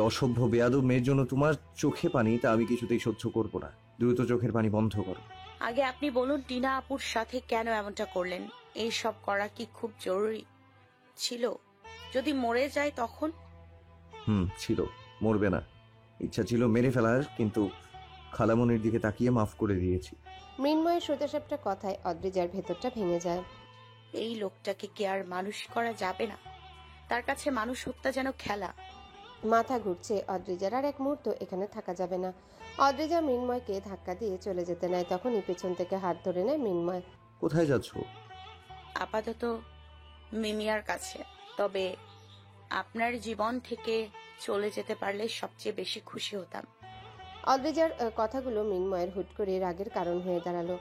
অসভ্য বেয়াদব মেয়ের জন্য তোমার চোখে পানি তা আমি কিছুতেই সহ্য করব না। দ্রুত চোখের পানি বন্ধ করো। আগে আপনি বলুন টিনা আপুর সাথে কেন এমনটা করলেন? এই সব করা কি খুব জরুরি ছিল? যদি মরে যায় তখন? ছিল, মরবে না। ইচ্ছা ছিল মেরে ফেলার, কিন্তু খালামনির দিকে তাকিয়ে মাফ করে দিয়েছি। মৃন্ময়ের সোজাসাপটা কথায় অদ্রিজার ভেতরটা ভেঙে যায়। এই লোকটাকে কি আর মানুষ করা যাবে না? তার কাছে মানুষ হত্যা যেন খেলা। মাথা ঘুরছে অদ্রিজার, আর এক মুহূর্ত এখানে থাকা যাবে না। অদ্রিজা মৃন্ময়কে ধাক্কা দিয়ে চলে যেতে নেয়, তখনই পেছন থেকে হাত ধরে নেয় মৃন্ময়। কোথায় যাচ্ছ? আপাতত মিমিয়ার কাছে, তবে আপনার জীবন থেকে চলে যেতে পারলে সবচেয়ে বেশি খুশি হতাম। অদ্রিজার কথাগুলো মৃন্ময়ের হুট করে রাগের কারণ হয়ে দাঁড়ালো।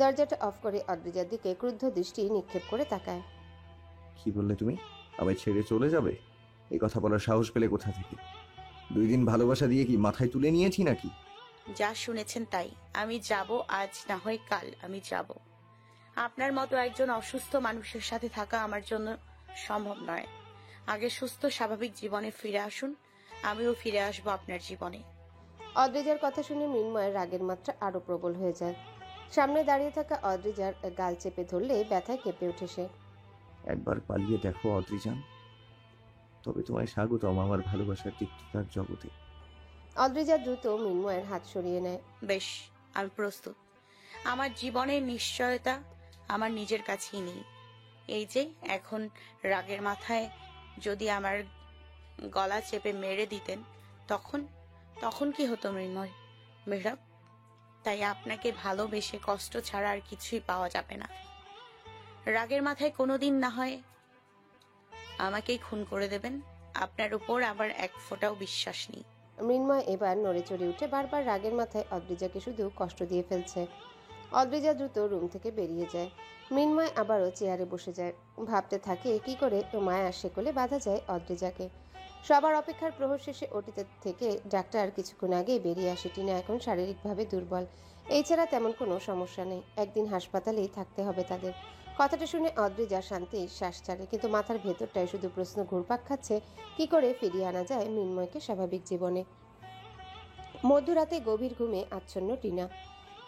দরজাটা অফ করে অদ্রিজার দিকে ক্রুদ্ধ দৃষ্টি নিক্ষেপ করে তাকায়। কি বললে তুমি? আমায় ছেড়ে চলে যাবে? এই কথা বলার সাহস পেলে কোথা থেকে? 2 দিন ভালোবাসা দিয়ে কি মাথায় তুলে নিয়েছি নাকি? যা শুনেছেন তাই। আমি যাব, আজ না হয় কাল আমি যাব। আপনার মতো একজন অসুস্থ মানুষের সাথে থাকা আমার জন্য সম্ভব নয়। আগে সুস্থ স্বাভাবিক জীবনে ফিরে আসুন, আমিও ফিরে আসবো আপনার জীবনে। অদ্রিজার কথা শুনে মৃন্ময়ের রাগের মাত্রা আরো প্রবল হয়ে যায়। সামনে দাঁড়িয়ে থাকা অদ্রিজার গাল চেপে ধরলে ব্যথায় কেঁপে ওঠে সে। একবার পালিয়ে দেখো অদ্রিজান, তবে তোমায় স্বাগতম আমার ভালোবাসার তিক্ততার জগতে। অদ্রিজা দ্রুত মৃন্ময়ের হাত সরিয়ে নেয়। বেশ, আমি প্রস্তুত। আমার জীবনের নিশ্চয়তা আমার নিজের কাছেই নেই। এই যে এখন রাগের মাথায় যদি আমার গলা চেপে মেরে দিতেন, তখন তখন কি হতো মৃন্ময় মেহরাব? তাই আপনাকে ভালোবেসে কষ্ট ছাড়া আর কিছুই পাওয়া যাবে না। রাগের মাথায় কোনোদিন না হয় আমাকেই খুন করে দেবেন। আপনার উপর আবার এক ফোঁটাও বিশ্বাস নেই। মৃন্ময় এবার নড়ে চড়ে উঠে বারবার রাগের মাথায় অদ্রিজাকে শুধু কষ্ট দিয়ে ফেলছে। অদ্রিজা দ্রুত রুম থেকে বেরিয়ে যায়। মৃন্ময় আবারও চেয়ারে বসে যায়, ভাবতে থাকে কি করে মায়া শেকলে বাঁধা যায় অদ্রিজাকে। সবার অপেক্ষার প্রহর শেষে ওটিতে থেকে ডাক্তার কিছুক্ষণ আগে বেরিয়ে আসে। টিনা এখন শারীরিকভাবে দুর্বল, এছাড়া তেমন কোনো সমস্যা নেই। একদিন হাসপাতালেই থাকতে হবে তাদের। কথাটা শুনে অদ্রিজা শান্তির শ্বাস ছাড়ে, কিন্তু মাথার ভেতরটায় শুধু প্রশ্ন ঘুরপাক খাচ্ছে, কি করে ফিরিয়ে আনা যায় মৃন্ময়কে স্বাভাবিক জীবনে। মধ্যরাতে গভীর ঘুমে আচ্ছন্ন টিনা।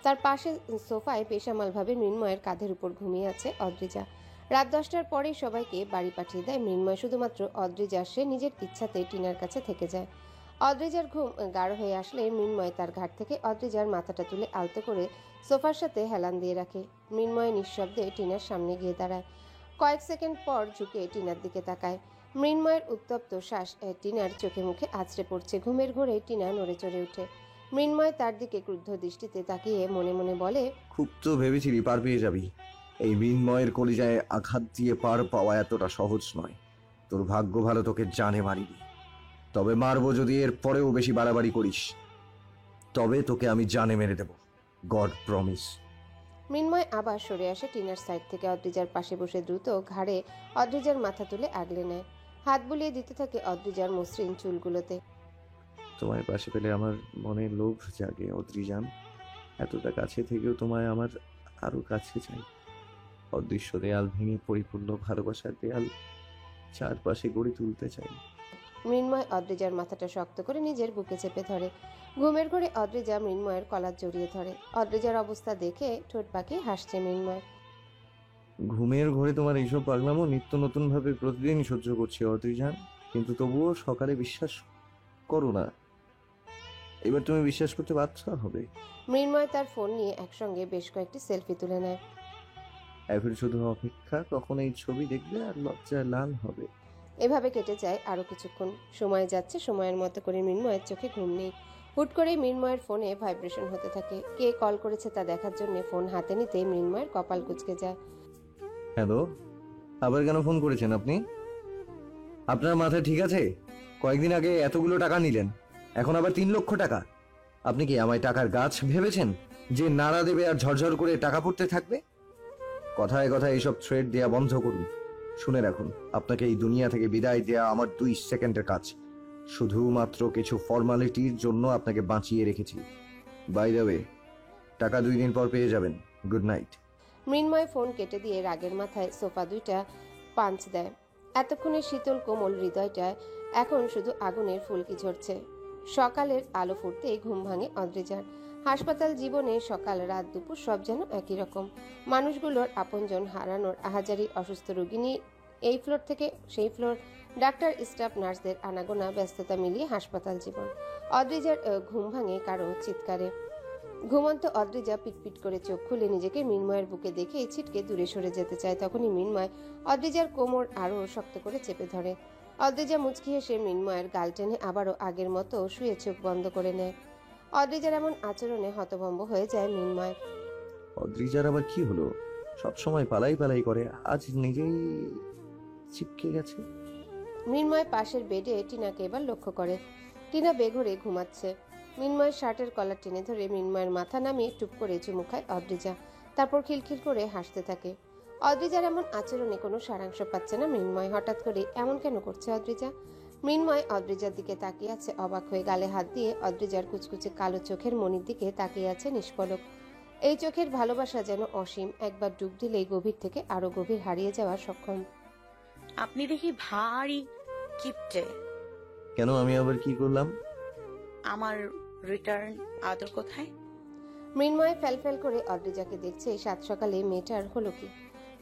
তার পাশে সোফায় বেসামালভাবে মৃন্ময়ের কাঁধের উপর ঘুমিয়ে আছে অদ্রিজা। রাত 10টার পরেই সবাইকে বাড়ি পাঠিয়ে দেয় মৃন্ময়। শুধুমাত্র অদ্রিজা সে নিজের ইচ্ছাতে টিনার কাছে থেকে যায়। অদ্রিজার ঘুম গাঢ় হয়ে আসলে মৃন্ময় তার ঘাট থেকে অদ্রিজার মাথাটা তুলে আলতো করে সোফার সাথে হেলান দিয়ে রাখে। মৃন্ময় নিঃশব্দে টিনার সামনে গিয়ে দাঁড়ায়। কয়েক সেকেন্ড পর ঝুঁকে টিনার দিকে তাকায়। মৃন্ময়ের উত্তপ্ত শ্বাস টিনার চোখে মুখে আছড়ে পড়ছে। ঘুমের ঘোরে টিনা নড়ে চড়ে ওঠে। মৃন্ময় তার দিকে ক্রুদ্ধ দৃষ্টিতে তাকিয়ে মনে মনে বলে, খুব তো ভেবেছিলি পার পেয়ে যাবি। এই মৃন্ময়ের কলিজায় আঘাত দিয়ে পার পাওয়া এতটা সহজ নয়। তোর ভাগ্য ভালো তোকে জানে মারিনি। তবে মারবো যদি এর পরেও বেশি বাড়াবাড়ি করিস, তবে তোকে আমি জানে মেরে দেব। God promise. মৃন্ময় আবার সরে আসে টিনার সাইড থেকে। অদ্রিজার পাশে বসে দ্রুত ঘাড়ে অদ্রিজার মাথা তুলে আগলে নেয়। হাত বুলিয়ে দিতে থাকে অদ্রিজার মসৃণ চুলগুলোতে। তোমায় পাশে পেলে আমার মনে লোভ জাগে অদ্রিজান। এতটা কাছে থেকেও তোমায় আমার আরো কাছে চাই। অদৃশ্য দেয়াল ভেঙে পরিপূর্ণ ভালোবাসার দেয়াল চারপাশে গড়ে তুলতে চাই। মৃন্ময় অদ্রিজার মাথাটা শক্ত করে নিজের বুকে চেপে ধরে। ঘুমের ঘরে অদ্রিজা মৃন্ময়ের কলার জড়িয়ে ধরে। অদ্রিজার অবস্থা দেখে ঠোঁট পাকিয়ে হাসছে মৃন্ময়। ঘুমের ঘরে তোমার এইসব পাগলামো নিত্য নতুন ভাবে প্রতিদিন সহ্য করছি অদ্রিজান, কিন্তু তবুও সকালে বিশ্বাস করো না। এবার তুমি বিশ্বাস করতে বাধ্য হবে। মৃন্ময় তার ফোন নিয়ে একসঙ্গে বেশ কয়েকটি সেলফি তুলে নেয়। এখন শুধু অপেক্ষা কখন এই ছবি দেখবে আর লজ্জায় লাল হবে। এভাবে কেটে যায় আরো কিছুক্ষণ। সময় যাচ্ছে, সময়ের মতো করে মৃন্ময়ের চোখে ঘুম নেই। হুট করে মৃন্ময়ের ফোনে ভাইব্রেশন হতে থাকে। কে কল করেছে তা দেখার জন্য ফোন হাতে নিতেই মৃন্ময়ের কপাল কুঁচকে যায়। হ্যালো, আবার কেন ফোন করেছেন আপনি? আপনার মাথা ঠিক আছে? কয়েকদিন আগে এতগুলো টাকা নিলেন, এখন আবার 3 লক্ষ টাকা। আপনি কি আমায় টাকার গাছ ভেবেছেন যে নাড়া দেবে আর ঝরঝর করে টাকা পড়তে থাকবে? কথায় কথায় এইসব থ্রেড দেয়া বন্ধ করুন। শুনে রাখুন, আপনাকে এই দুনিয়া থেকে বিদায় দেয়া আমার 2 সেকেন্ডের কাজ। শুধুমাত্র কিছু ফর্মালিটির জন্য আপনাকে বাঁচিয়ে রেখেছি। বাই দ্য ওয়ে, টাকা 2 দিন পর পেয়ে যাবেন। Good night. মৃন্ময় ফোন কেটে দিয়ে রাগের মাথায় সোফা দুইটা পাঞ্চ দেয়। এতক্ষণে শীতল কোমল হৃদয়টায় এখন শুধু আগুনের ফুলকি ঝরছে। সকালের আলো ফুটতেই ঘুম ভাঙে অদ্রিজার। হাসপাতাল জীবনে সকাল রাত দুপুর সব যেন একই রকম। মানুষগুলোর আপনজন হারানোর আহাজারি, অসুস্থ রোগিনী এই ফ্লোর থেকে সেই ফ্লোর, ডাক্তার, স্টাফ, নার্সদের আনাগোনা, ব্যস্ততা মিলিয়ে হাসপাতাল জীবন। অদ্রিজার ঘুম ভাঙে কারো চিৎকারে। ঘুমন্ত অদ্রিজা পিটপিট করে চোখ খুলে নিজেকে মৃন্ময়ের বুকে দেখে ছিটকে দূরে সরে যেতে চায়। তখনই মৃন্ময় অদ্রিজার কোমর আরো শক্ত করে চেপে ধরে। অদ্রিজা মুচকি হেসে মৃন্ময়ের গাল টেনে আবারও আগের মতো শুয়ে চোখ বন্ধ করে নেয়। অদ্রিজার এমন আচরণে হতভম্ব হয়ে যায় মৃন্ময়। অদ্রিজার আবার কি হলো? সব সময় পালাই পালাই করে, আজ নিজেই চিপকে গেছে। মৃন্ময় পাশের বেডে টিনাকে এবার লক্ষ্য করে। টিনা বেঘরে ঘুমাচ্ছে। মৃন্ময়ের শার্টের কলার টেনে ধরে মৃন্ময়ের মাথা নামিয়ে টুপ করে চুমু খায় অদ্রিজা। তারপর খিলখিল করে হাসতে থাকে। অদ্রিজার এমন আচরণে কোনো সারাংশ পাচ্ছে না মৃন্ময়। হঠাৎ করে এমন কেন করছে অদ্রিজা? মৃন্ময় অদ্রিজার দিকে তাকিয়ে আছে অবাক হয়ে। গালে হাত দিয়ে অদ্রিজার কুচকুচে কালো চোখের মনির দিকে তাকিয়ে আছে নিষ্পলক। এই চোখের ভালোবাসা যেন অসীম, একবার ডুব দিলেই গভীর থেকে আরো গভীর হারিয়ে যাওয়া সক্ষম। আপনি দেখি ভারী কিপটে। কেন, আমি আবার কি করলাম? আমার রিটার্ন আদর কোথায়? মৃন্ময় ফেলফেল করে অদ্রিজাকে দেখছে। এই সাত সকালে মেয়েটার হলো কি?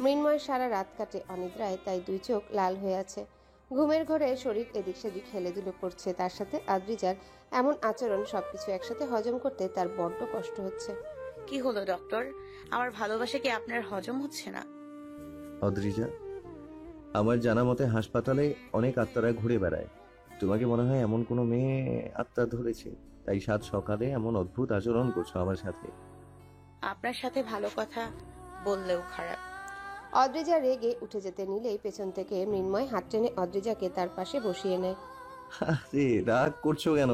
মৃন্ময় সারা রাত কাটে অনিদ্রায়, তাই দুই চোখ লাল হয়ে আছে। ঘুমের ঘরে শরীর এদিক সেদিক হেলেদুলে পড়ছে। তার সাথে অদ্রিজার এমন আচরণ, সবকিছু একসাথে হজম করতে তার বড্ড কষ্ট হচ্ছে। কি হলো ডক্টর? আমার ভালোবাসা কি আপনার হজম হচ্ছে না? অদ্রিজা, আমার জানা মতে হাসপাতালে অনেক আত্মারা ঘুরে বেড়ায়। তোমাকে মনে হয় এমন কোনো মেয়ে আত্মা ধরেছে, তাই সাত সকালে এমন অদ্ভুত আচরণ করছো আমার সাথে। আপনার সাথে ভালো কথা বললেও খারাপ। অদ্রিজা রেগে উঠে যেতে নিলেই পেছন থেকে মৃন্ময় হাত টেনে অদ্রিজাকে তার পাশে বসিয়ে নেয়। আরে রাগ করছো কেন?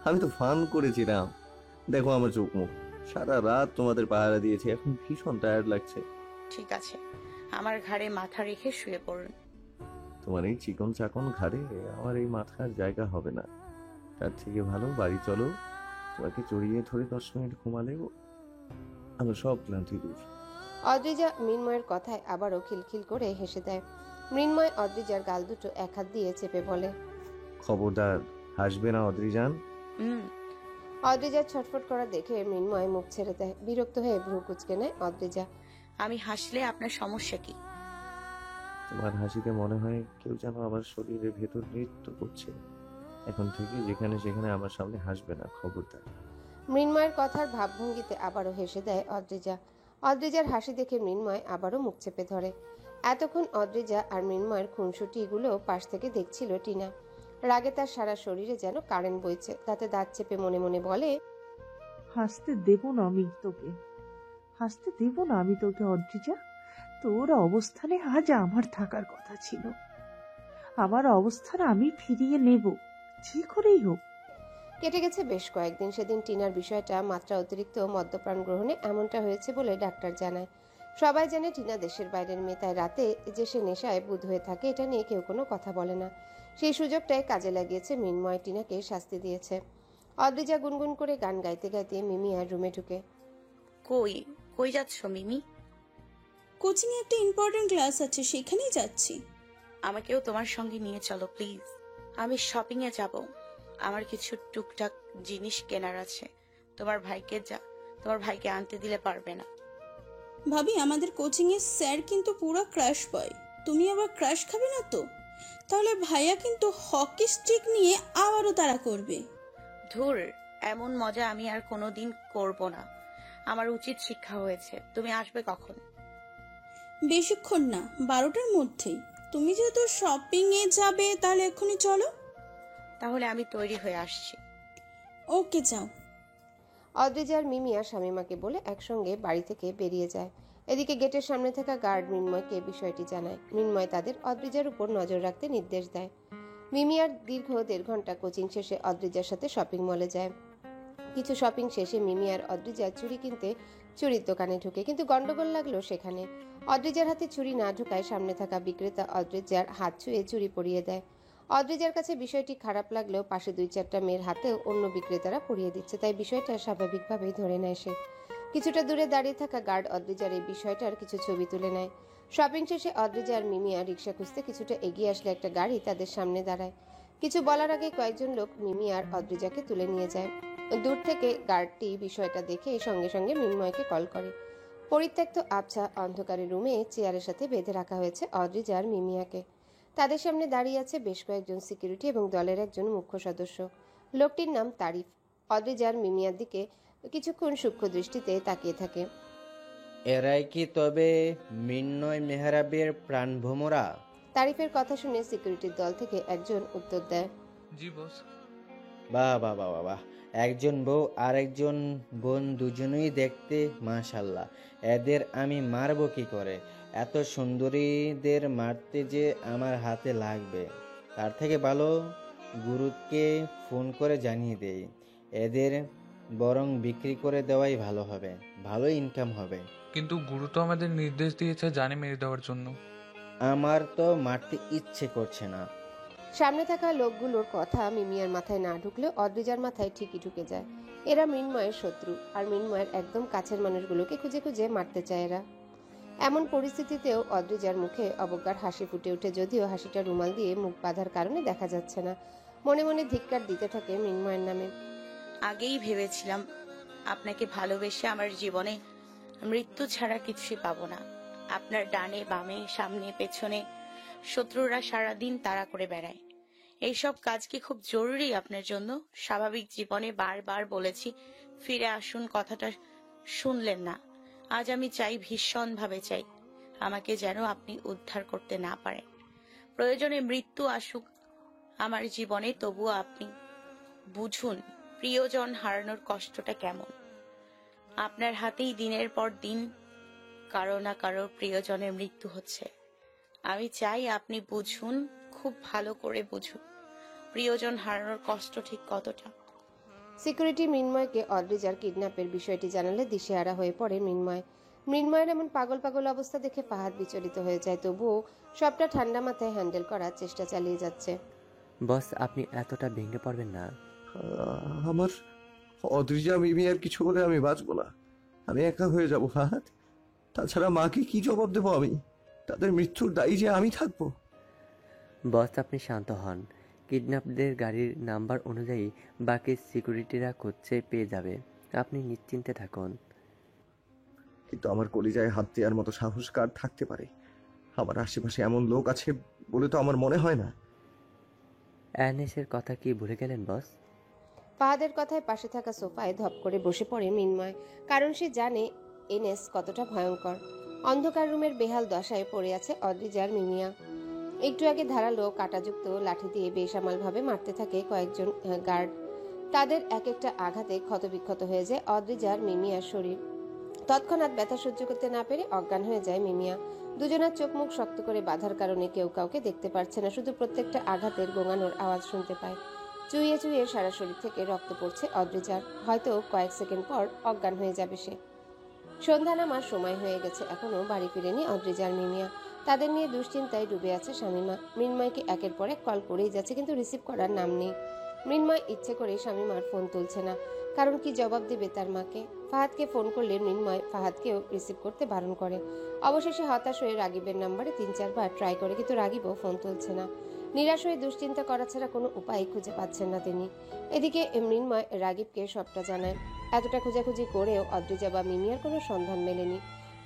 আমি তো ফান করেছিলাম। দেখো আমার চোখ মুখ, সারা রাত তোমাদের পাহারা দিয়েছি, এখন ভীষণ টায়ার্ড লাগছে। ঠিক আছে, আমার ঘাড়ে মাথা রেখে শুয়ে পড়ুন। তোমার এই চিকন চাকন ঘাড়ে আমার এই মাথার জায়গা হবে না। তার থেকে ভালো বাড়ি চলো, তোমাকে চড়িয়ে ধরে 10 মিনিট ঘুমালেও আমার সব ক্লান্তি দূর। অদ্রিজা মৃন্ময়ের কথায় আবারও খিলখিল করে হেসে দেয়। মৃন্ময় অদ্রিজার গাল দুটো এক হাত দিয়ে চেপে বলে, খবরদার হাসবে না অদ্রিজান। হুম। অদ্রিজার ছটফট করা দেখে মৃন্ময় মুখ ছেড়ে দেয়। বিরক্ত হয়ে ভ্রু কুঁচকে নেয় অদ্রিজা। আমি হাসলে আপনার সমস্যা কি? তোমার হাসিতে মনে হয় কেউ যেন আমার শরীরের ভেতর নৃত্য করছে। এখন থেকে যেখানে সেখানে আমার সামনে হাসবে না, খবরদার। মৃন্ময়ের কথার ভাবভঙ্গিতে আবারও হেসে দেয় অদ্রিজা। অদ্রিজার হাসি দেখে মৃন্ময় আবারও মুখ চেপে ধরে। এতক্ষণ অদ্রিজা আর মৃন্ময়ের খুনসুটিগুলো পাশ থেকে দেখছিল টিনা। রাগে তার সারা শরীরে যেন কারেন্ট বইছে। তাতে দাঁত চেপে মনে মনে বলে, হাসতে দেব না আমি তোকে, হাসতে দেব না আমি তোকে অদ্রিজা। তোর অবস্থানে আজ আমার থাকার কথা ছিল। আমার অবস্থান আমি ফিরিয়ে নেব, যে করেই হোক। কেটে গেছে বেশ কয়েকদিন। সেদিন টিনার বিষয়টা মাত্রা অতিরিক্ত মদ্যপান গ্রহণে এমনটা হয়েছে বলে ডাক্তার জানায়। সবাই জানে টিনা দেশের বাইরের মেয়ে, তাই রাতে যে সে নেশায় বুঁদ হয়ে থাকে এটা নিয়ে কেউ কোনো কথা বলে না। সেই সুযোগটাই কাজে লাগিয়েছে মৃন্ময়, টিনাকে শাস্তি দিয়েছে। অদ্রিজা গুনগুন করে গান গাইতে গাইতে মিমি আর রুমে ঢুকে। কই কই যাচ্ছ মিমি? কোচিং এ একটা ইম্পর্টেন্ট ক্লাস আছে, সেখানেই যাচ্ছি। আমাকেও তোমার সঙ্গে নিয়ে চলো প্লিজ। আমি শপিং এ যাব, আমার কিছু টুকটাক জিনিস কেনার আছে। তোমার ভাইকে আনতে দিলে পারবে না? ভাবি, আমাদের কোচিং এর স্যার কিন্তু পুরো ক্রাশ বয়। তুমি আবার ক্রাশ খাবে না তো? তাহলে ভাইয়া কিন্তু হকি স্টিক নিয়ে আবারও তাড়া করবে। ধুর, এমন মজা আমি আর কোনোদিন করব না। আমার উচিত শিক্ষা হয়েছে। তুমি আসবে কখন? বেশিক্ষণ না, 12টার মধ্যেই। তুমি যেহেতু শপিং এ যাবে, তাহলে এক্ষুনি চলো। তাহলে আমি তৈরি হয়ে আসছি। ওকে, যাও। অদ্রিজার মিমি আর শামিমাকে বলে একসঙ্গে বাড়ি থেকে বেরিয়ে যায়। এদিকে গেটের সামনে থাকা গার্ড মৃন্ময়কে বিষয়টি জানায়। মৃন্ময় তাদের অদ্রিজার উপর নজর রাখতে নির্দেশ দেয়। মিমি আর দীর্ঘ 1.5 ঘন্টা কোচিং শেষে অদ্রিজার সাথে শপিং মলে যায়। কিছু শপিং শেষে মিমি আর অদ্রিজা চুড়ি কিনতে চুড়ির দোকানে ঢুকে, কিন্তু গন্ডগোল লাগলো সেখানে। অদ্রিজার হাতে চুড়ি না ঢুকায় সামনে থাকা বিক্রেতা অদ্রিজার হাত ছুঁয়ে চুড়ি পরিয়ে দেয়। অদ্রিজার কাছে বিষয়টি খারাপ লাগলেও পাশে 2-4টা মেয়ের হাতেও অন্য বিক্রেতারা পরিয়ে দিচ্ছে, তাই বিষয়টা স্বাভাবিকভাবেই ধরে নেয় সে। কিছুটা দূরে দাঁড়িয়ে থাকা গার্ড অদ্রিজার এই বিষয়টার কিছু ছবি তুলে নেয়। শপিং শেষে অদ্রিজা আর মিমিয়া রিক্সা খুঁজতে কিছুটা এগিয়ে আসলে একটা গাড়ি তাদের সামনে দাঁড়ায়। কিছু বলার আগে কয়েকজন লোক মিমিয়া আর অদ্রিজাকে তুলে নিয়ে যায়। দূর থেকে গার্ডটি বিষয়টা দেখে সঙ্গে সঙ্গে মিন্ময়কে কল করে। পরিত্যক্ত আবছা অন্ধকারের রুমে চেয়ারের সাথে বেঁধে রাখা হয়েছে অদ্রিজা আর মিমিয়াকে। তাদের সামনে দাঁড়িয়ে আছে বেশ কয়েকজন সিকিউরিটি এবং দলের একজন মুখ্য সদস্য। লোকটির নাম তারিফ। অদ্রিজা আর মিমিয়ার দিকে কিছুক্ষণ সূক্ষ্ম দৃষ্টিতে তাকিয়ে থাকে। এরাই কি তবে মৃন্ময় মেহরাবের প্রাণভোমরা? তারিফের কথা শুনে সিকিউরিটির দল থেকে একজন উত্তর দেয়। জি বস। বাহ বাহ বাহ বাহ বাহ। একজন বউ আর একজন বোন দুজনেই দেখতে মাশাল্লাহ। এদের আমি মারবো কি করে? এত সুন্দরীদের মারতে যে আমার হাতে লাগবে। তার থেকে ভালো গুরুকে ফোন করে জানিয়ে দেই। এদের বরং বিক্রি করে দেওয়াই ভালো হবে, ভালো ইনকাম হবে। কিন্তু গুরু তো আমাদের নির্দেশ দিয়েছে জানে মেরে দেওয়ার জন্য। আমার তো মারতে ইচ্ছে করছে না। সামনে থাকা লোকগুলোর কথা মিমিয়ার মাথায় না ঢুকলেও অদ্রিজার মাথায় ঠিকই ঢুকে যায়। এরা মৃন্ময়ের শত্রু, আর মৃন্ময়ের একদম কাছের মানুষগুলোকে খুঁজে খুঁজে মারতে চায় এরা। এমন পরিস্থিতিতেও অদ্রিজার মুখে অবজ্ঞার হাসি ফুটে ওঠে, যদিও হাসিটা রুমাল দিয়ে মুখ বাঁধার কারণে দেখা যাচ্ছে না। মনে মনে ধিক্কার দিতে থাকে মৃন্ময়ের নামে। আগেই ভেবেছিলাম আপনাকে ভালোবেসে আমার জীবনে মৃত্যু ছাড়া কিছুই পাবো না। আপনার ডানে বামে সামনে পেছনে শত্রুরা সারাদিন তাড়া করে বেড়ায়। এইসব কাজ কি খুব জরুরি আপনার জন্য? স্বাভাবিক জীবনে বারবার বলেছি ফিরে আসুন, কথাটা শুনলেন না। আজ আমি চাই, ভীষণভাবে চাই, আমাকে যেন আপনি উদ্ধার করতে না পারেন। প্রয়োজনে মৃত্যু আসুক আমার জীবনে, তবুও আপনি বুঝুন প্রিয়জন হারানোর কষ্টটা কেমন। আপনার হাতেই দিনের পর দিন কারো না কারো প্রিয়জনের মৃত্যু হচ্ছে। আমি চাই আপনি বুঝুন, খুব ভালো করে বুঝুন প্রিয়জন হারানোর কষ্ট ঠিক কতটা। সিকিউরিটি মৃন্ময়কে অদ্রিজার কিডন্যাপের বিষয়টি জানালে দিশেহারা হয়ে পড়ে মৃন্ময়। মৃন্ময়ের এমন পাগল পাগল অবস্থা দেখে ফাহাদ বিচলিত হয়ে যায়, তবুও সবটা ঠান্ডা মাথায় হ্যান্ডেল করার চেষ্টা চালিয়ে যাচ্ছে। বস, আপনি এতটা ভেঙে পড়বেন না। আমার অদ্রিজা মিমিয়ার কিছু করে আমি বাঁচবো না। আমি একা হয়ে যাব ফাহাদ। তাছাড়া মাকে কি জবাব দেবো আমি? তাদের মৃত্যুর দায়ী যে আমি থাকবো? বস, আপনি শান্ত হন। কিডন্যাপদের গাড়ির নাম্বার অনুযায়ী বাকি সিকিউরিটিরা খুঁজছে পেয়ে যাবে। আপনি নিশ্চিন্তে থাকুন। কিন্তু আমার কলিজায় হাত দেওয়ার মতো সাহস কার থাকতে পারে? আমার আশেপাশে এমন লোক আছে বলে তো আমার মনে হয় না। অ্যানেসের কথা কি ভুলে গেলেন বস? ফাহাদের কথায় পাশে থাকা সোফায় ধপ করে বসে পড়ে মৃন্ময়, কারণ সে জানে এনএস কতটা ভয়ঙ্কর। অন্ধকার রুমের বেহাল দশায় পড়ে আছে অদ্রিজার মিমিয়া। একটু আগে ধারালো কাঁটাযুক্ত লাঠি দিয়ে বেসামালভাবে মারতে থাকে কয়েকজন গার্ড। তাদের এক একটা আঘাতে ক্ষতবিক্ষত হয়ে যায় অদ্রিজার মিমিয়ার শরীর। তৎক্ষণাৎ ব্যথা সহ্য করতে না পেরে অজ্ঞান হয়ে যায় মিমিয়া। দুজনার চোখ মুখ শক্ত করে বাঁধার কারণে কেউ কাউকে দেখতে পারছে না, শুধু প্রত্যেকটা আঘাতের গোঙানোর আওয়াজ শুনতে পায়। চুইয়ে চুইয়ে সারা শরীর থেকে রক্ত পড়ছে অদ্রিজার। হয়তো কয়েক সেকেন্ড পর অজ্ঞান হয়ে যাবে সে। সন্ধ্যা নামার সময় হয়ে গেছে, এখনো বাড়ি ফিরেনি অদ্রিজার মিমিয়া। তাদের নিয়ে দুশ্চিন্তায় ডুবে আছে শামীমা। মৃন্ময়কে একের পর এক কল করেই যাচ্ছে, কিন্তু রিসিভ করার নাম নেই। মৃন্ময় ইচ্ছে করে শামীমার ফোন তুলছে না, কারণ কি জবাব দেবে তার মাকে? ফাহাদকে ফোন করলে মৃন্ময় ফাহাদকেও রিসিভ করতে বারণ করে। অবশেষে হতাশ হয়ে রাগিবের নাম্বারে 3-4 বার ট্রাই করে, কিন্তু রাগিবও ফোন তুলছে না। নিরাশ হয়ে দুশ্চিন্তা করা ছাড়া কোনো উপায় খুঁজে পাচ্ছেন না তিনি। এদিকে মৃন্ময় রাগিবকে সবটা জানায়। এতটা খোঁজাখুঁজি করেও অদ্রিজা বা মিমিয়ার কোনো সন্ধান মেলেনি।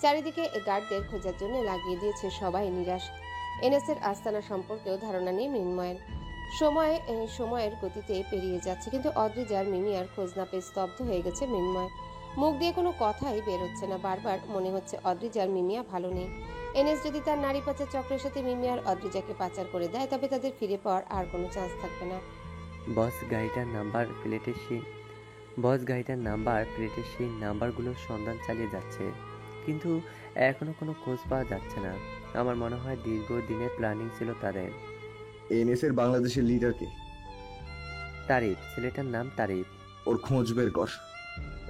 চারিদিকে গার্ডদের খোঁজার জন্য লাগিয়ে দিয়েছে সবাই নিরাশ। এনএসের আস্তানা সম্পর্কেও ধারণা নেই মৃন্ময়ের। সময়ের গতিতে পেরিয়ে যাচ্ছে, কিন্তু অদ্রিজার মিমিয়ার খোঁজ না পেয়ে স্তব্ধ হয়ে গেছে মৃন্ময়। মুখ দিয়ে কোনো কথাই বের হচ্ছে না। বারবার মনে হচ্ছে অদ্রিজার মিমিয়া ভালো নেই। এনএস যদি তার নারী পাচার চক্রের সাথে মিমিয়ার অদ্রিজাকে পাচার করে দেয়, তবে তাদের ফিরে পাওয়ার আর কোনো চান্স থাকবে না। বস, গাড়িটার নাম্বার প্লেটের সেই নাম্বারগুলোর সন্ধান চালিয়ে যাচ্ছে, কিন্তু এখনো কোনো খোঁজ পাওয়া যাচ্ছে না। আমার মনে হয় দীর্ঘদিনের প্ল্যানিং ছিল তাদের। এনএস এর বাংলাদেশের লিডার কে? তারিফ, ছেলেটার নাম তারিফ। ওর খোঁজ বের কর,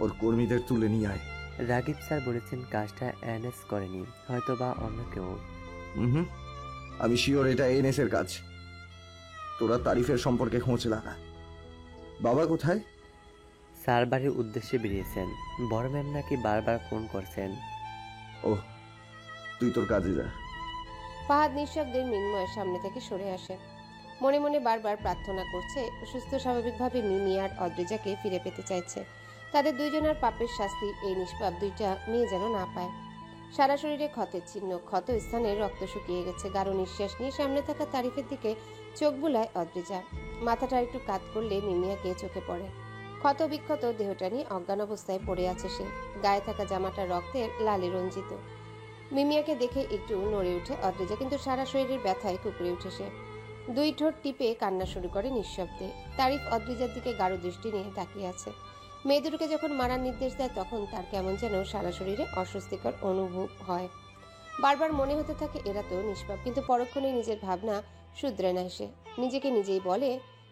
ওর কর্মীদের তুলে নিয়ে আয়। রাগিব স্যার বলেছেন কাজটা এনএস করেনি, হয়তো বা অন্য কেউ। আমি শিওর এটা এনএস এর কাজ। তোরা তারিফের সম্পর্কে খোঁজ লাগা। বাবা কোথায়? স্যার বাড়ির উদ্দেশ্যে বেরিয়েছেন। বড় ম্যাম নাকি বারবার ফোন করছেন। ও, তুই তোর কাজে যা। ফাহাদ নিঃশব্দে মিনময়ের সামনে থেকে সরে আসে। মনে মনে বারবার প্রার্থনা করছে সুস্থ স্বাভাবিকভাবে মিমি আর অদ্রিজাকে ফিরে পেতে চাইছে। তাদের দুইজনের পাপের শাস্তি এই নিষ্পাপ দুইটা মেয়ে যেন না পায়। সারা শরীরে ক্ষতের চিহ্ন, ক্ষত স্থানে রক্ত শুকিয়ে গেছে। গাঢ় নিঃশ্বাস নিয়ে সামনে থাকা তারিফের দিকে চোখ বুলায় অদ্রিজা। মাথাটা একটু কাত করলে মিমিয়াকে চোখে পড়ে। ক্ষত বিক্ষত দেহটা নিয়ে অজ্ঞান অবস্থায় পড়ে আছে সে। গায়ে থাকা জামাটা রক্তের লালে রঞ্জিত। মিমিয়াকে দেখে একটু নড়ে উঠে অদ্রিজা, কিন্তু সারা শরীরের ব্যথায় কুঁকড়ে উঠে সে। দুই ঠোঁট টিপে কান্না শুরু করে নিঃশব্দে। তারিফ অদ্রিজার দিকে গাঢ় দৃষ্টি নিয়ে তাকিয়ে আছে। মেয়ে দুটোকে যখন মারার নির্দেশ দেয় তখন তার কেমন যেন সারা শরীরে অস্বস্তিকর অনুভব হয়। বারবার মনে হতে থাকে এরা তো নিষ্পাপ, কিন্তু পরক্ষণে নিজের ভাবনা শুধরে নেয় সে। নিজেকে নিজেই বলে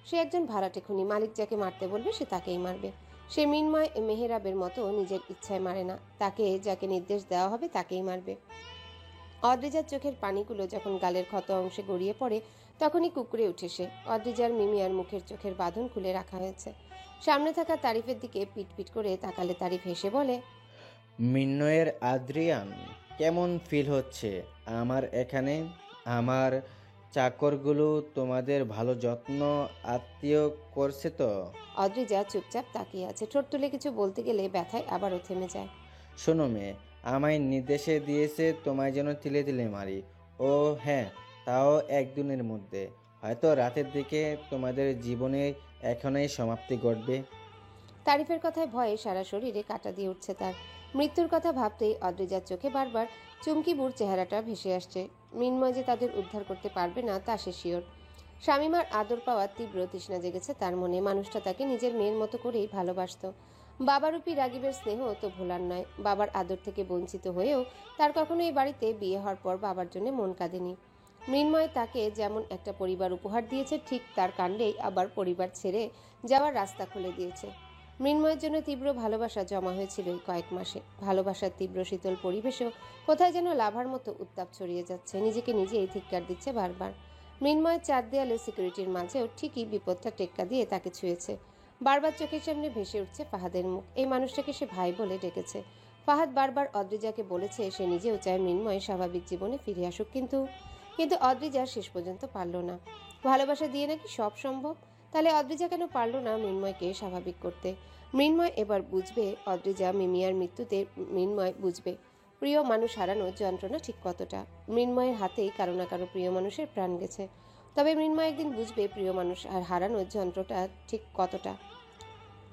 সে একজন ভাড়াটে খুনি, মালিক যাকে মারতে বলবে সে তাকেই মারবে। সে মিনময় মেহেরাবের মতো নিজের ইচ্ছায় মারে না, তাকে যাকে নির্দেশ দেওয়া হবে তাকেই মারবে। অদ্রিজার চোখের পানিগুলো যখন গালের ক্ষত অংশে গড়িয়ে পড়ে তখনই কুঁকড়ে উঠে সে। অদ্রিজার মিমিয়ার মুখের চোখের বাঁধন খুলে রাখা হয়েছে। সামনে থাকা তারিফের দিকে পিটপিট করে তাকালে তারিফ হেসে বলে, মিন্নয়ের আদ্রিয়ান, কেমন ফিল হচ্ছে আমার এখানে? আমার চাকরগুলো তোমাদের ভালো যত্ন আত্মীয় করছে তো? অদ্রিজা চুপচাপ তাকিয়ে আছে। ঠোঁট তুলে কিছু বলতে গেলে ব্যথায় আবারও থেমে যায়। শোনো মেয়ে, আমায় নির্দেশে দিয়েছে তোমায় যেন তিলে তিলে মারি। ও হ্যাঁ, তাও একদিনের মধ্যে, হয়তো রাতের দিকে তোমাদের জীবনের এখনই সমাপ্তি ঘটবে। তারিফের কথায় ভয়ে সারা শরীরে কাঁটা দিয়ে উঠছে তার। মৃত্যুর কথা ভাবতেই অদ্রিজার চোখে বারবার চুমকিবুর চেহারাটা ভেসে আসছে। মিনময় যে তাদের উদ্ধার করতে পারবে না তা সে শিওর। শামীমার আদর পাওয়ার তীব্র তৃষ্ণা জেগেছে তার মনে। মানুষটা তাকে নিজের মেয়ের মতো করেই ভালোবাসত। বাবারূপী রাগিবের স্নেহ তো ভোলার নয়। বাবার আদর থেকে বঞ্চিত হয়েও তার কখনো এই বাড়িতে বিয়ে হওয়ার পর বাবার জন্য মন কাঁদেনি। মৃন্ময় তাকে যেমন একটা পরিবার উপহার দিয়েছে, ঠিক তার কাণ্ডেই আবার পরিবার ছেড়ে যাওয়ার রাস্তা খুলে দিয়েছে। মৃন্ময়ের জন্য তীব্র ভালোবাসা জমা হয়েছিল এই কয়েক মাসে। ভালোবাসার তীব্র শীতল পরিবেশেও কোথায় যেন লাভার মতো উত্তাপ ছড়িয়ে যাচ্ছে। নিজেকে নিজেই ধিক্কার দিচ্ছে বারবার। মৃন্ময়ের চার দেয়ালে সিকিউরিটির মাঝেও ঠিকই বিপদটা টেক্কা দিয়ে তাকে ছুঁয়েছে। বারবার চোখের সামনে ভেসে উঠছে ফাহাদের মুখ। এই মানুষটাকে সে ভাই বলে ডেকেছে। ফাহাদ বারবার অদ্রিজাকে বলেছে সে নিজেও চায় মৃন্ময় স্বাভাবিক জীবনে ফিরে আসুক, কিন্তু অদ্রিজা শেষ পর্যন্ত পারল না। ভালোবাসা দিয়ে নাকি সব সম্ভব। তাহলে অদ্রিজা কেন পারল না মৃন্ময়কে স্বাভাবিক করতে? মৃন্ময় এবার বুঝবে, অদ্রিজা মিমিয়ার মৃত্যুতে মৃন্ময় বুঝবে প্রিয় মানুষ হারানোর যন্ত্রণা ঠিক কতটা। মৃন্ময়ের হাতেই কারো না কারো প্রিয় মানুষের প্রাণ গেছে। তবে মৃন্ময় একদিন বুঝবে প্রিয় মানুষ আর হারানোর যন্ত্রটা ঠিক কতটা।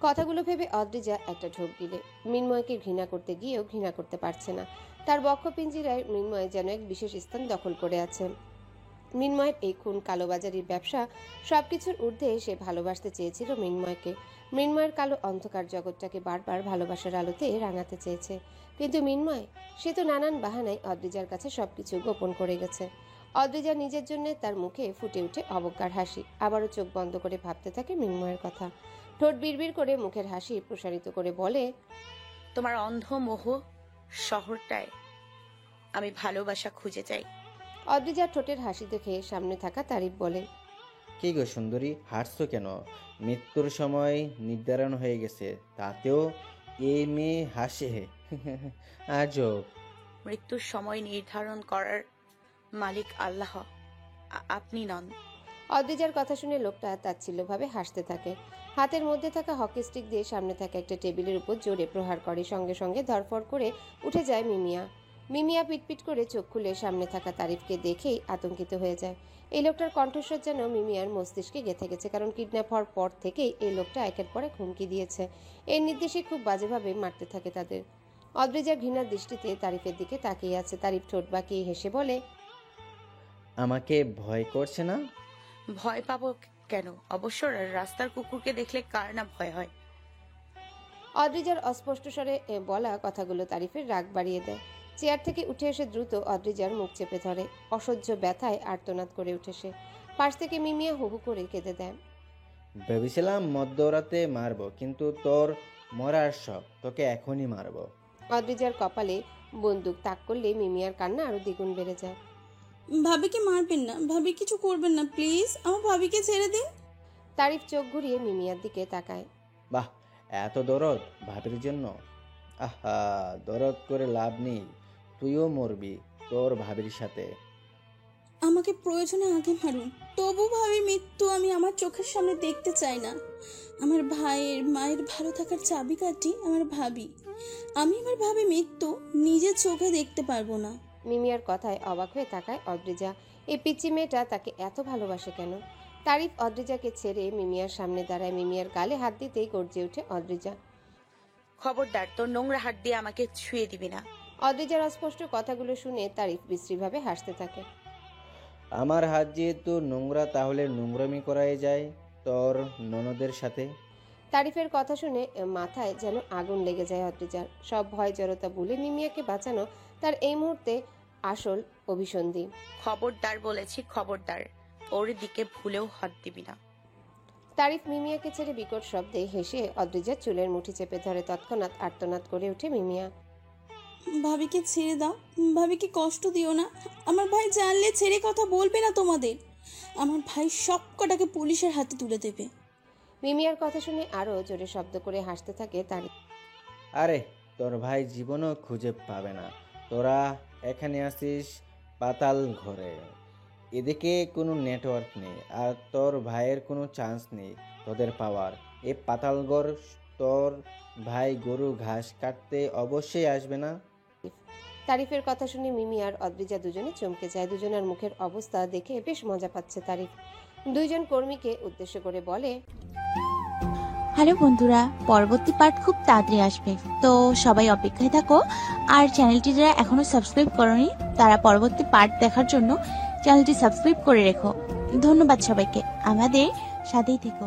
কথাগুলো ভেবে অদ্রিজা একটা ঢোক দিলে। মৃন্ময়কে ঘৃণা করতে গিয়েও ঘৃণা করতে পারছে না। তার বক্ষপিঞ্জিরায় মৃন্ময় যেন এক বিশেষ স্থান দখল করে আছে। মৃন্ময়ের এই খুন, কালোবাজারির ব্যবসা, সবকিছুর ঊর্ধ্বে সে ভালোবাসতে চেয়েছিল মৃন্ময়কে। মৃন্ময়ের কালো অন্ধকার জগৎটাকে বারবার ভালোবাসার আলোতে রাঙাতে চেয়েছে। কিন্তু মৃন্ময়, সে তো নানান বাহানায় অদ্রিজার কাছে সবকিছু গোপন করে গেছে। অদ্রিজা নিজের জন্য তার মুখে ফুটে উঠে অবজ্ঞার হাসি। আবারও চোখ বন্ধ করে ভাবতে থাকে মৃন্ময়ের কথা। ঠোঁট বিড়বিড় করে মুখের হাসি প্রসারিত করে বলে, তোমার অন্ধ মোহ শহরটায় আমি ভালোবাসা খুঁজে যাই। অদ্রিজার ঠোঁটের হাসি দেখে সামনে থাকা তারিফ বলে, কি গো সুন্দরী, হাসছো কেন? মৃত্যুর সময় নির্ধারণ হয়ে গেছে, তাতেও এই মেয়ে হাসে? আজব। মৃত্যুর সময় নির্ধারণ করার মালিক আল্লাহ, আপনি নন। অদ্রিজার কথা শুনে লোকটা তাচ্ছিল্যভাবে হাসতে থাকে। হাতের মধ্যে থাকা হকি স্টিক দিয়ে সামনে থাকা একটা টেবিলের উপর জোরে প্রহার করে। সঙ্গে সঙ্গে ধরফর করে উঠে যায় মিমিয়া। মিমিয়া পিটপিট করে চোখ খুলে সামনে থাকা তারিফকে দেখেই আতঙ্কিত হয়ে যায়। এই লোকটার কণ্ঠস্বর যেন মিমিয়ার মস্তিষ্কে গেঁথে গেছে, কারণ কিডন্যাপ হওয়ার পর থেকেই এই লোকটা একের পর এক হুমকি দিয়েছে। এর নির্দেশে খুব বাজেভাবে মারতে থাকে তাদের। অদ্রিজা ঘৃণার দৃষ্টিতে তারিফের দিকে তাকিয়ে আছে। তারিফ ঠোঁট বাঁকিয়ে হেসে বলে, আমাকে ভয় করছে না? ভয় পাবো কেন? অবশ্য রাস্তার কুকুরকে দেখলে কার না ভয় হয়। অদ্রিজার অস্পষ্ট স্বরে বলা কথাগুলো তারিফের রাগ বাড়িয়ে দেয়। চেয়ার থেকে উঠে এসে দ্রুত অদ্রিজার মুখ চেপে ধরে। অসহ্য ব্যথায় আর্তনাদ করে উঠে সে। পাশ থেকে মিমিয়া হুহু করে কেঁদে দেয়। ভেবেছিলাম মধ্যরাতে মারবো, কিন্তু তোর মরার শখ, তোকে এখনই মারবো। অদ্রিজার কপালে বন্দুক তাক করলে মিমিয়ার কান্না আরো দ্বিগুণ বেড়ে যায়। ভাবিকে মারবেন না, ভাবি কিছু করবেন না প্লিজ, আমার ভাবিকে ছেড়ে দিন। তারিফ চোখ ঘুরিয়ে মিমিয়ার দিকে তাকায়। বাহ, এত দরদ ভাবির জন্য? আহা, দরদ করে লাভ নেই, তুইও মরবি তোর ভাবির সাথে। আমাকে প্রয়োজনে আগে মারুন, তবু ভাবির মৃত্যু আমি আমার চোখের সামনে দেখতে চাই না। আমার ভাইয়ের মায়ের ভালো থাকার চাবিকাঠি আমার ভাবি। আমি আমার ভাবি মৃত্যু নিজের চোখে দেখতে পারবো না। মিমিয়ার কথায় অবাক হয়ে তাকায় অদ্রিজা। এই পিচ্চি মেয়েটা তাকে এত ভালোবাসে কেন? তারিফ অদ্রিজাকে ছেড়ে মিমিয়ার সামনে দাঁড়ায়। মিমিয়ার গালে হাত দিতেই গর্জে ওঠে অদ্রিজা। খবরদার, তোর নোংরা হাত দিয়ে আমাকে ছুঁয়ে দিবি না। অদ্রিজার অস্পষ্ট কথাগুলো শুনে তারিফ বিশ্রীভাবে হাসতে থাকে। আমার হাত যেহেতু নোংরা, তাহলে নোংরামি করাই যায় তোর ননদের সাথে। তারিফের কথা শুনে মাথায় যেন আগুন লেগে যায় অদ্রিজার। সব ভয় জড়তা ভুলে মিমিয়াকে বাঁচানো তার এই মুহূর্তে আসল অভিসন্ধি। খবরদার বলেছি, খবরদার, ওর দিকে ভুলেও হাত দিবি না। তারিফ মিমিয়াকে ছেড়ে বিকট শব্দে হেসে অদ্রিজার চুলের মুঠি চেপে ধরে। তৎক্ষণাৎ আর্তনাদ করে ওঠে মিমিয়া। ভাবিকে ছেড়ে দাও, ভাবিকে কষ্ট দিও না। আমার ভাই জানলে ছেড়ে কথা বলবে না তোমাদের। আমার ভাই সব কটাকে পুলিশের হাতে তুলে দেবে। মিমিয়ার কথা শুনে আরো জোরে শব্দ করে হাসতে থাকে তারিফ। আরে তোর ভাই জীবনও খুঁজে পাবে না। তোরা এখানে আসিস পাতাল ঘরে, এদিকে কোনো নেটওয়ার্ক নেই, আর তোর ভাইয়ের কোনো চান্স নেই তোদের পাওয়ার। এই পাতালঘর তোর ভাই গরু ঘাস কাটতে অবশ্যই আসবে না। তারিফের কথা শুনে মিমি আর অদ্রিজা দুজনে চমকে যায়। দুজনের মুখের অবস্থা দেখে বেশ মজা পাচ্ছে তারিফ। দুইজন কর্মীকে উদ্দেশ্য করে বলে, হ্যালো বন্ধুরা, পরবর্তী পার্ট খুব তাড়াতাড়ি আসবে, তো সবাই অপেক্ষায় থাকো। আর চ্যানেলটি যারা এখনো সাবস্ক্রাইব করোনি তারা পরবর্তী পার্ট দেখার জন্য চ্যানেলটি সাবস্ক্রাইব করে রেখো। ধন্যবাদ সবাইকে, আমাদের সাথেই থেকো।